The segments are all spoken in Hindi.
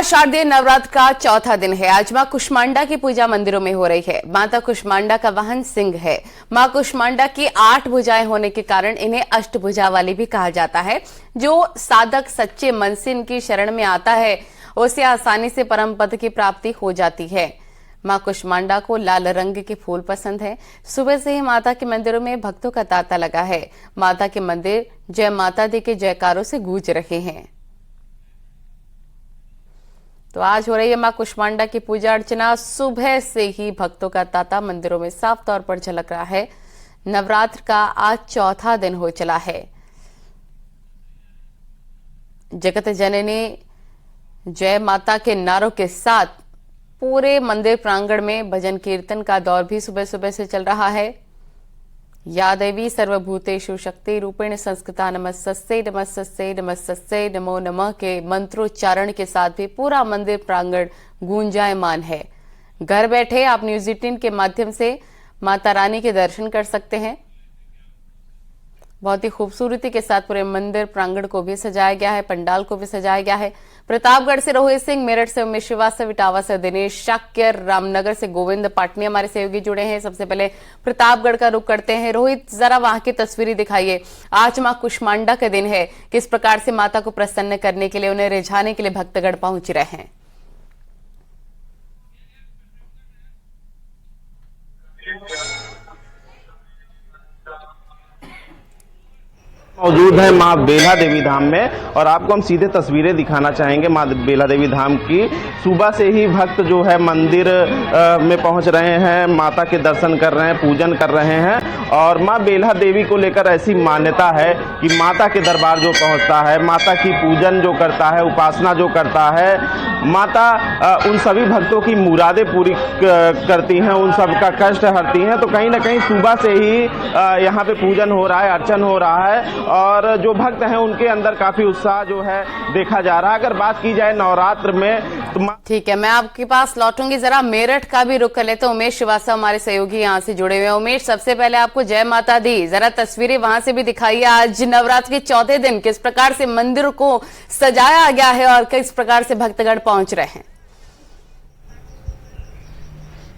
आज शारदीय नवरात्र का चौथा दिन है। आज मां कुष्मांडा की पूजा मंदिरों में हो रही है। माता कुष्मांडा का वाहन सिंह है। मां कुष्मांडा की 8 भुजाएं होने के कारण इन्हें अष्टभुजा वाली भी कहा जाता है। जो साधक सच्चे मन से इनकी शरण में आता है उसे आसानी से परम पद की प्राप्ति हो जाती है। मां कुष्मांडा को लाल रंग के फूल पसंद है। सुबह से ही माता के मंदिरों में भक्तों का तांता लगा है। माता के मंदिर जय माता दी के जयकारों से गूंज रहे हैं। तो आज हो रही है मां कुष्मांडा की पूजा अर्चना। सुबह से ही भक्तों का तांता मंदिरों में साफ तौर पर झलक रहा है। नवरात्र का आज चौथा दिन हो चला है। जगत जननी जय माता के नारों के साथ पूरे मंदिर प्रांगण में भजन कीर्तन का दौर भी सुबह सुबह से चल रहा है। या देवी सर्वभूतेषु शक्ति रूपेण संस्कृता नमस्तस्यै नमस्तस्यै नमस्तस्यै नमो नमः के मंत्रोच्चारण के साथ भी पूरा मंदिर प्रांगण गूंजायमान है। घर बैठे आप न्यूज़ 18 के माध्यम से माता रानी के दर्शन कर सकते हैं। बहुत ही खूबसूरती के साथ पूरे मंदिर प्रांगण को भी सजाया गया है, पंडाल को भी सजाया गया है। प्रतापगढ़ से रोहित सिंह, मेरठ से उमेश श्रीवास्तव, इटावा से दिनेश शाक्यर, रामनगर से गोविंद पाटनी हमारे सहयोगी जुड़े हैं। सबसे पहले प्रतापगढ़ का रुख करते हैं। रोहित, जरा वहां की तस्वीरें दिखाइए। आज मां कुष्मांडा का दिन है। किस प्रकार से माता को प्रसन्न करने के लिए, उन्हें रिझाने के लिए भक्तगण पहुंच रहे हैं? मौजूद है मां बेला देवी धाम में और आपको हम सीधे तस्वीरें दिखाना चाहेंगे मां बेला देवी धाम की। सुबह से ही भक्त जो है मंदिर में पहुंच रहे हैं, माता के दर्शन कर रहे हैं, पूजन कर रहे हैं। और मां बेला देवी को लेकर ऐसी मान्यता है कि माता के दरबार जो पहुंचता है, माता की पूजन जो करता है, उपासना जो करता है, माता उन सभी भक्तों की मुरादें पूरी करती हैं, उन सबका कष्ट हरती हैं। तो कहीं ना कहीं सुबह से ही यहाँ पे पूजन हो रहा है, अर्चन हो रहा है और जो भक्त हैं उनके अंदर काफी उत्साह जो है देखा जा रहा है। अगर बात की जाए नवरात्र में तो ठीक है, मैं आपके पास लौटूंगी। जरा मेरठ का भी रुख कर लेते हैं। उमेश श्रीवास्तव हमारे सहयोगी यहाँ से जुड़े हुए हैं। उमेश, सबसे पहले आपको जय माता दी, जरा तस्वीरें वहां से भी दिखाइए। आज नवरात्र के चौथे दिन किस प्रकार से मंदिर को सजाया गया है और किस प्रकार से भक्तगण पहुंच रहे हैं?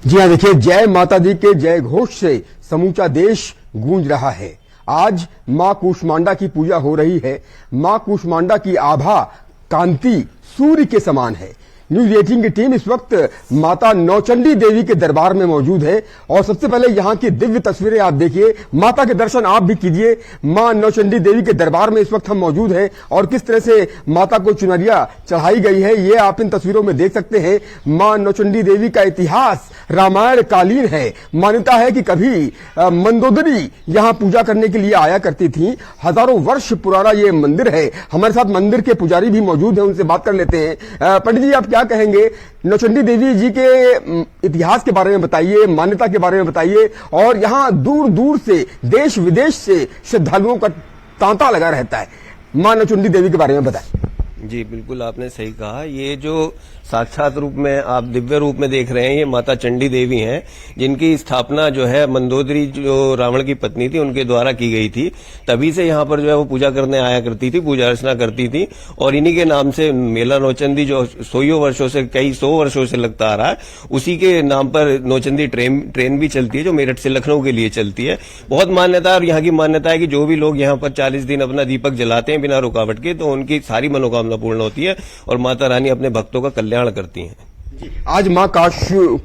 जी हाँ, देखिए, जय माता दी के जय घोष से समूचा देश गूंज रहा है। आज मां कुष्मांडा की पूजा हो रही है। मां कुष्मांडा की आभा कांति सूर्य के समान है। न्यूज़ 18 की टीम इस वक्त माता नौचंडी देवी के दरबार में मौजूद है और सबसे पहले यहां की दिव्य तस्वीरें आप देखिए। माता के दर्शन आप भी कीजिए। मां नौचंडी देवी के दरबार में इस वक्त हम मौजूद हैं और किस तरह से माता को चुनरिया चढ़ाई गई है ये आप इन तस्वीरों में देख सकते हैं। मां नौचंडी देवी का इतिहास रामायण कालीन है। मान्यता है कि कभी मंदोदरी यहां पूजा करने के लिए आया करती थी। हजारों वर्ष पुराना ये मंदिर है। हमारे साथ मंदिर के पुजारी भी मौजूद हैं, उनसे बात कर लेते हैं। पंडित जी, आप क्या कहेंगे नौचंडी देवी जी के इतिहास के बारे में बताइए, मान्यता के बारे में बताइए। और यहाँ दूर दूर से, देश विदेश से श्रद्धालुओं का तांता लगा रहता है। मां नौचंडी देवी के बारे में बताएं। जी बिल्कुल, आपने सही कहा। ये जो साक्षात रूप में आप दिव्य रूप में देख रहे हैं, ये माता चंडी देवी हैं, जिनकी स्थापना जो है मंदोदरी जो रावण की पत्नी थी उनके द्वारा की गई थी। तभी से यहाँ पर जो है वो पूजा करने आया करती थी, पूजा अर्चना करती थी। और इन्हीं के नाम से मेला नौचंदी जो सौ वर्षों से, कई 100 वर्षों से लगता आ रहा है, उसी के नाम पर नौचंदी ट्रेन भी चलती है जो मेरठ से लखनऊ के लिए चलती है। बहुत मान्यता है और यहाँ की मान्यता है कि जो भी लोग यहाँ पर 40 दिन अपना दीपक जलाते हैं बिना रुकावट के, तो उनकी सारी मनोकामना पूर्ण होती है और माता रानी अपने भक्तों का कल्याण करती हैं। आज मां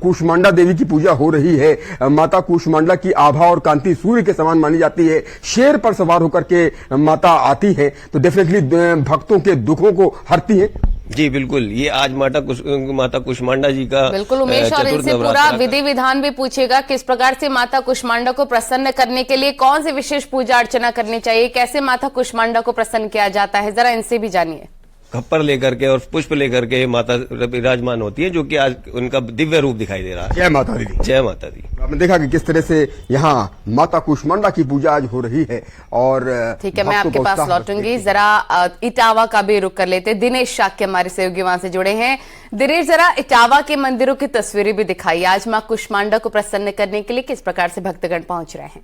कुष्मांडा देवी की पूजा हो रही है। माता कुष्मांडा की आभा और कांति सूर्य के समान मानी जाती है। शेर पर सवार होकर के माता आती है तो डेफिनेटली भक्तों के दुखों को हरती है। जी बिल्कुल, ये आज माता कुष्मांडा जी का बिल्कुल उमेश, और इनसे पूरा विधि विधान भी पूछेगा। किस प्रकार से माता कुष्मांडा को प्रसन्न करने के लिए कौन सी विशेष पूजा अर्चना करनी चाहिए, कैसे माता कुष्मांडा को प्रसन्न किया जाता है, जरा इनसे भी जानिए। खप्पर लेकर के और पुष्प लेकर के माता विराजमान होती है, जो कि आज उनका दिव्य रूप दिखाई दे रहा है। जय माता दी। जय माता दी। आपने देखा कि किस तरह से यहाँ माता कुष्मांडा की पूजा आज हो रही है। और ठीक है, मैं आपके पास लौटूंगी। जरा इटावा का भी रुख कर लेते। दिनेश शाक्य हमारे सहयोगी वहां से जुड़े हैं। दिनेश, जरा इटावा के मंदिरों की तस्वीरें भी दिखाई। आज मां कुष्मांडा को प्रसन्न करने के लिए किस प्रकार से भक्तगण पहुंच रहे हैं?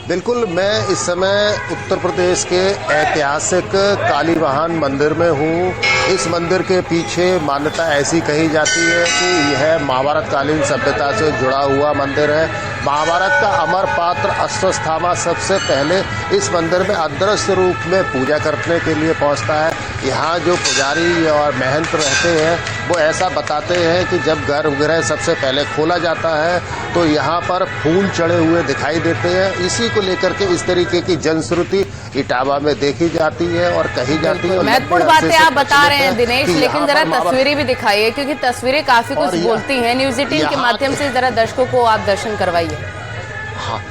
बिल्कुल, मैं इस समय उत्तर प्रदेश के ऐतिहासिक कालीवाहन मंदिर में हूँ। इस मंदिर के पीछे मान्यता ऐसी कही जाती है कि यह महाभारत कालीन सभ्यता से जुड़ा हुआ मंदिर है। महाभारत का अमर पात्र अश्वत्थामा सबसे पहले इस मंदिर में अदृश्य रूप में पूजा करने के लिए पहुँचता है। यहाँ जो पुजारी और महंत रहते हैं वो ऐसा बताते हैं कि जब गर्भगृह सबसे पहले खोला जाता है तो यहाँ पर फूल चढ़े हुए दिखाई देते हैं। इसी को लेकर के इस तरीके की जनश्रुति इटावा में देखी जाती है और कही जाती है। महत्वपूर्ण बातें आप बता रहे हैं दिनेश, लेकिन जरा तस्वीरें भी दिखाइए, क्योंकि तस्वीरें काफी कुछ बोलती हैं। न्यूज़ 18 के माध्यम से जरा दर्शकों को आप दर्शन करवाइए। हाँ,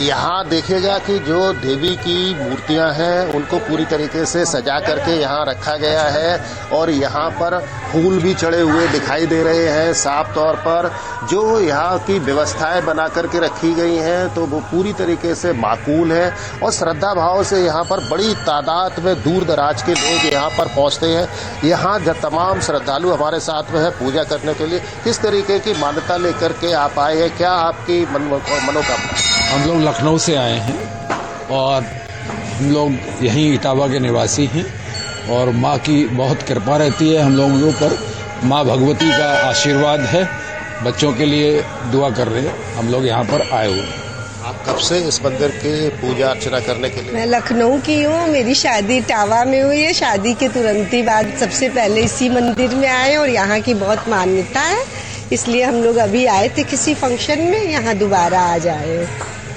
यहाँ देखिएगा कि जो देवी की मूर्तियां हैं उनको पूरी तरीके से सजा करके यहाँ रखा गया है और यहाँ पर फूल भी चढ़े हुए दिखाई दे रहे हैं साफ तौर पर। जो यहाँ की व्यवस्थाएं बना करके रखी गई हैं तो वो पूरी तरीके से माकूल है और श्रद्धा भाव से यहाँ पर बड़ी तादाद में दूर दराज के लोग यहाँ पर पहुँचते हैं। यहाँ तमाम श्रद्धालु हमारे साथ में है पूजा करने के लिए। किस तरीके की मान्यता लेकर के आप आए हैं, क्या आपकी मनोकामना? हम लोग लखनऊ से आए हैं और हम लोग यहीं इटावा के निवासी हैं और माँ की बहुत कृपा रहती है हम लोगों पर। माँ भगवती का आशीर्वाद है। बच्चों के लिए दुआ कर रहे हैं। हम लोग यहाँ पर आए हुए हैं। आप कब से इस मंदिर के पूजा अर्चना करने के लिए? मैं लखनऊ की हूँ, मेरी शादी इटावा में हुई है। शादी के तुरंत ही बाद सबसे पहले इसी मंदिर में आए और यहाँ की बहुत मान्यता है, इसलिए हम लोग अभी आए थे किसी फंक्शन में, यहाँ दोबारा आ जाए।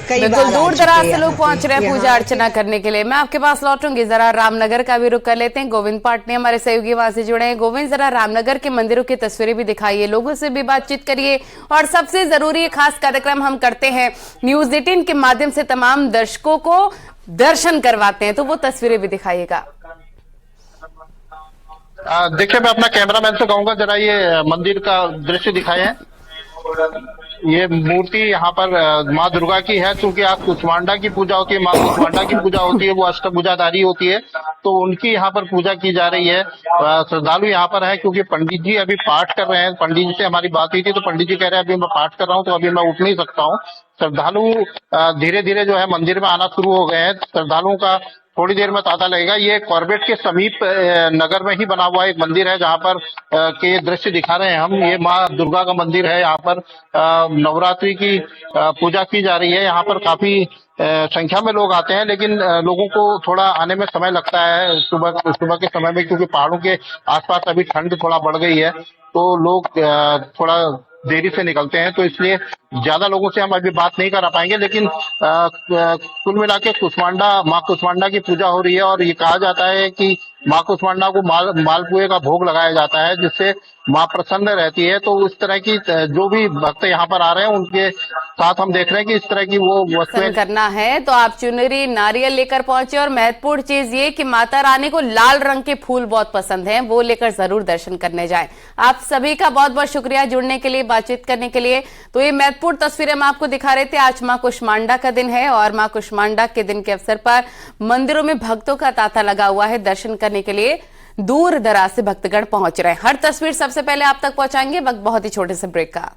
बिल्कुल दूर दराज से लोग पहुंच रहे हैं पूजा अर्चना करने के लिए। मैं आपके पास लौटूंगी, जरा रामनगर का भी रुख कर लेते हैं। गोविंद पाटनी हमारे सहयोगी वहां से जुड़े हैं। गोविंद, जरा रामनगर के मंदिरों की तस्वीरें भी दिखाइए, लोगों से भी बातचीत करिए और सबसे जरूरी खास कार्यक्रम हम करते हैं न्यूज़ 18 के माध्यम से तमाम दर्शकों को दर्शन करवाते हैं, तो वो तस्वीरें भी दिखाइएगा। देखिए, मैं अपना कैमरामैन से कहूंगा जरा ये मंदिर का दृश्य दिखाएं। ये मूर्ति यहाँ पर माँ दुर्गा की है, क्योंकि आज कुष्मांडा की पूजा होती है, माँ कुष्मांडा की पूजा होती है, वो अष्टभुजाधारी होती है, तो उनकी यहाँ पर पूजा की जा रही है। श्रद्धालु यहाँ पर है क्योंकि पंडित जी अभी पाठ कर रहे हैं। पंडित जी से हमारी बात हुई थी तो पंडित जी कह रहे हैं अभी मैं पाठ कर रहा हूँ तो अभी मैं उठ नहीं सकता हूँ। श्रद्धालु धीरे धीरे जो है मंदिर में आना शुरू हो गए हैं। श्रद्धालुओं का थोड़ी देर में तांता लगेगा। ये कॉर्बेट के समीप नगर में ही बना हुआ एक मंदिर है जहाँ पर के दृश्य दिखा रहे हैं हम। ये माँ दुर्गा का मंदिर है। यहाँ पर नवरात्रि की पूजा की जा रही है। यहाँ पर काफी संख्या में लोग आते हैं, लेकिन लोगों को थोड़ा आने में समय लगता है सुबह के समय में, क्योंकि पहाड़ों के आसपास अभी ठंड थोड़ा बढ़ गई है तो लोग थोड़ा देरी से निकलते हैं, तो इसलिए ज्यादा लोगों से हम अभी बात नहीं कर पाएंगे। लेकिन कुल मिला के माँ कुष्मांडा की पूजा हो रही है और ये कहा जाता है कि माँ कुष्मांडा को मालपुए का भोग लगाया जाता है जिससे माँ प्रसन्न रहती है। तो उस तरह की जो भी भक्त यहाँ पर आ रहे हैं उनके साथ हम देख रहे हैं कि इस तरह की वो वस्तुएं करना है तो आप चुनरी नारियल लेकर पहुंचे। और महत्वपूर्ण चीज ये कि माता रानी को लाल रंग के फूल बहुत पसंद हैं, वो लेकर जरूर दर्शन करने जाएं। आप सभी का बहुत बहुत शुक्रिया जुड़ने के लिए, बातचीत करने के लिए। तो ये महत्वपूर्ण तस्वीरें हम आपको दिखा रहे थे। आज माँ कुष्मांडा का दिन है और माँ कुष्मांडा के दिन के अवसर पर मंदिरों में भक्तों का तांता लगा हुआ है। दर्शन करने के लिए दूर दराज से भक्तगण पहुंच रहे हैं। हर तस्वीर सबसे पहले आप तक पहुंचाएंगे। वक्त बहुत ही छोटे से ब्रेक का।